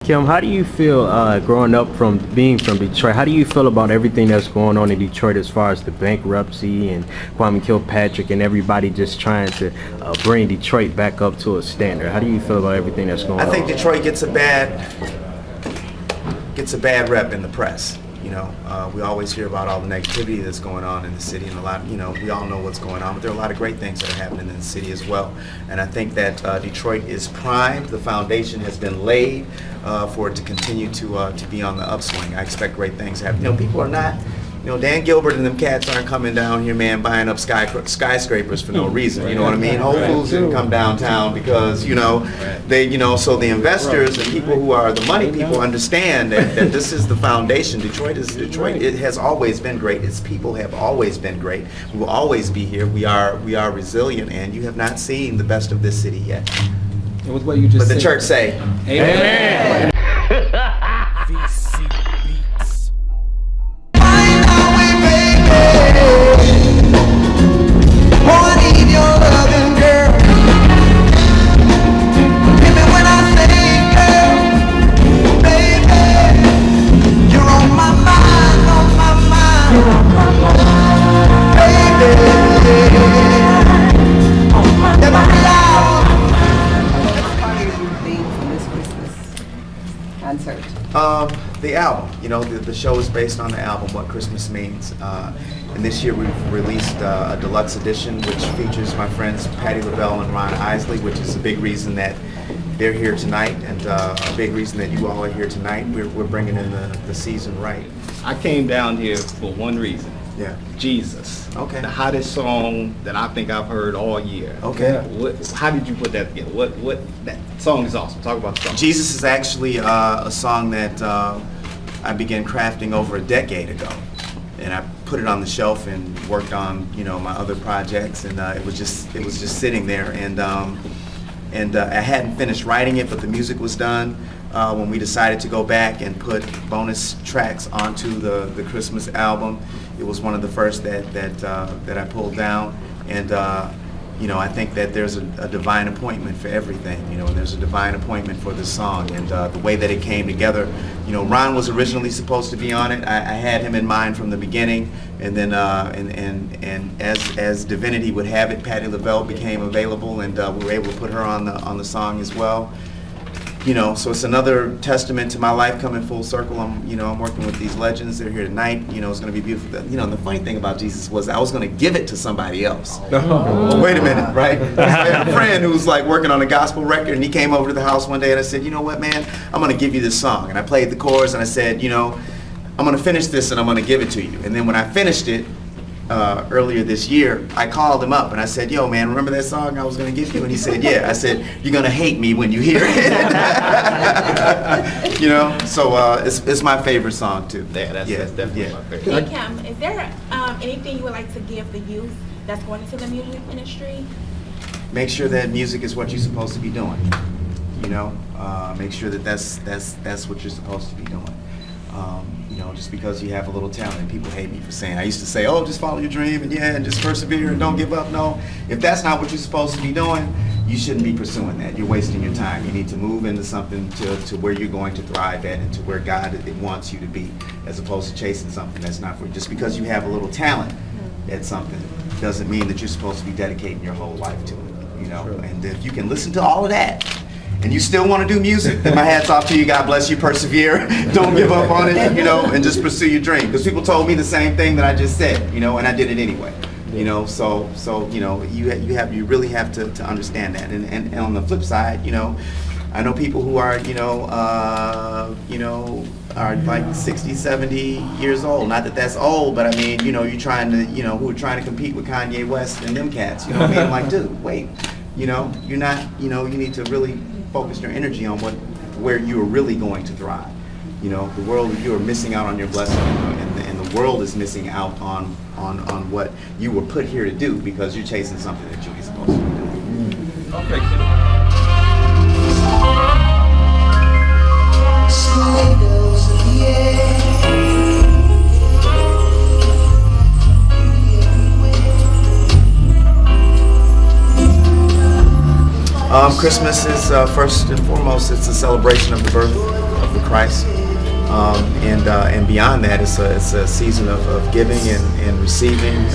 Kim, how do you feel growing up from being from Detroit? How do you feel about everything that's going on in Detroit as far as the bankruptcy and Kwame Kilpatrick and everybody just trying to bring Detroit back up to a standard? How do you feel about everything that's going on? I think Detroit gets a bad rep in the press. You know, we always hear about all the negativity that's going on in the city, and a lot, you know, we all know what's going on, but there are a lot of great things that are happening in the city as well. And I think that Detroit is primed. The foundation has been laid for it to continue to be on the upswing. I expect great things to happen. You know, people are not, you know, Dan Gilbert and them cats aren't coming down here, man, buying up skyscrapers for no reason. You know what I mean? Whole Foods didn't come downtown because, you know, they, you know, so the investors and people who are the money people understand that this is the foundation. Detroit, it has always been great. Its people have always been great. We will always be here. We are resilient, and you have not seen the best of this city yet. And with what you just but said, the church say, Amen. VCBEATS. The album, you know, the show is based on the album, What Christmas Means. And this year we've released a deluxe edition which features my friends Patti LaBelle and Ron Isley, which is a big reason that they're here tonight, and a big reason that you all are here tonight. We're bringing in the season right. I came down here for one reason. Yeah. Jesus. Okay. The hottest song that I think I've heard all year. Okay. How did you put that together? What that song is awesome. Talk about the song. Jesus is actually a song that I began crafting over a decade ago, and I put it on the shelf and worked on, you know, my other projects, and it was just sitting there, and I hadn't finished writing it, but the music was done. When we decided to go back and put bonus tracks onto the Christmas album, it was one of the first that I pulled down, and you know, I think that there's a divine appointment for everything, you know, and there's a divine appointment for this song, and the way that it came together, you know, Ron was originally supposed to be on it. I had him in mind from the beginning, and then and as divinity would have it, Patti LaBelle became available, and we were able to put her on the song as well. You know, so it's another testament to my life coming full circle. I'm working with these legends. They're here tonight. You know, it's going to be beautiful. You know, the funny thing about Jesus was I was going to give it to somebody else. Wait a minute, right? I had a friend who was like working on a gospel record, and he came over to the house one day, and I said, you know what, man, I'm going to give you this song. And I played the chorus, and I said, you know, I'm going to finish this, and I'm going to give it to you. And then when I finished it, earlier this year, I called him up and I said, yo man, remember that song I was going to give you? And he said, yeah. I said, you're going to hate me when you hear it. You know, so it's my favorite song too. Yeah, that's definitely my favorite. Hey Kem, is there anything you would like to give the youth that's going into the music industry? Make sure that music is what you're supposed to be doing. You know, make sure that that's what you're supposed to be doing. You know, just because you have a little talent, people hate me for saying. I used to say, oh, just follow your dream and yeah, and just persevere and don't give up. No, if that's not what you're supposed to be doing, you shouldn't be pursuing that. You're wasting your time. You need to move into something to where you're going to thrive at and to where God wants you to be, as opposed to chasing something that's not for you. Just because you have a little talent at something doesn't mean that you're supposed to be dedicating your whole life to it. You know, and if you can listen to all of that, and you still want to do music, then my hat's off to you. God bless you. Persevere. Don't give up on it, you know, and just pursue your dream. Because people told me the same thing that I just said, you know, and I did it anyway. You know, so you know, you really have to understand that. And on the flip side, you know, I know people who are, are like 60, 70 years old. Not that that's old, but I mean, you know, you're trying to, you know, who are trying to compete with Kanye West and them cats. You know what I mean? I'm like, dude, wait. You know, you're not, you know, you need to really focus your energy on where you are really going to thrive. You know, the world, you are missing out on your blessing, and the world is missing out on what you were put here to do because you're chasing something that you're supposed to be doing. Okay. Christmas is first and foremost, it's a celebration of the birth of the Christ. And beyond that, it's a season of giving and receiving.